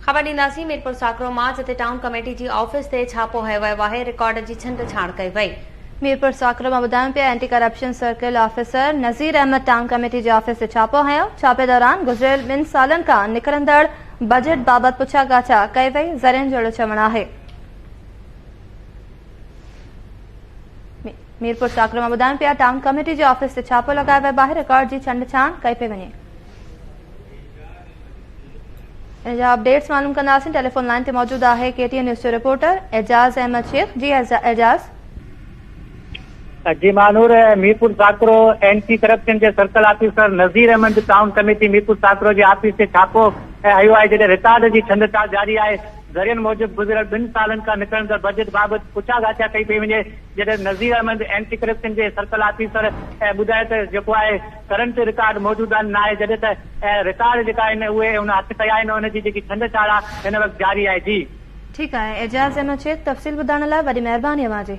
ख़बर ॾींदासीं मीरपुर साकरो मां जिते टाउन कमेटी जी ऑफिस ते छापो हयो वियो आहे। रिकॉर्ड जी छंड छाण कई वई। मीरपुर साकरो मां ॿुधायूं पिया एंटी करप्शन सर्किल ऑफिसर नज़ीर अहमद टाउन कमेटी जी ऑफिस ते छापो हयो। छापे दौरान गुज़िरियल 2 सालनि खां निकिरंदड़ बजट बाबति पुछा गाछा कई वई। ज़रियनि जो चवणु आहे मीरपुर साकरो मां ॿुधायूं पिया टाउन कमेटी जी ऑफिस ते छापो लॻायो वियो आहे। रिकॉर्ड जी छंड छाण कई पई वञे। इन जा अपडेट्स मालूम कंदासीं। टेलीफोन लाइन ते मौजूद आहे KTN न्यूज़ जो रिपोर्टर एजाज अहमद शेख। जी एजाज। जी मानूर, मीरपुर साकरो एंटी करप्शन के सर्कल ऑफिसर नज़ीर अहमद टाउन कमेटी मीरपुर साकरो के ऑफिस से छापो आयो है जैसे रिकॉर्ड की छंडछाड़ जारी है। ज़रियन मूजिब गुज़िरियल 2 सालन का निकरंदड़ बजट बाबत पुछा गाछा कई पई वञे। जैसे नज़ीर अहमद एंटी करप्शन के सर्कल ऑफिसर बुधाए तो है करंट रिकॉर्ड मौजूद ना है। जैसे रिकॉर्ड उन हथ कया आहिनि उन जी छंडछाड़ इन वक्त जारी है। जी ठीक है एजाज अहमद शेख, तफ़सील ॿुधाइण लाइ वॾी महिरबानी अव्हां जी।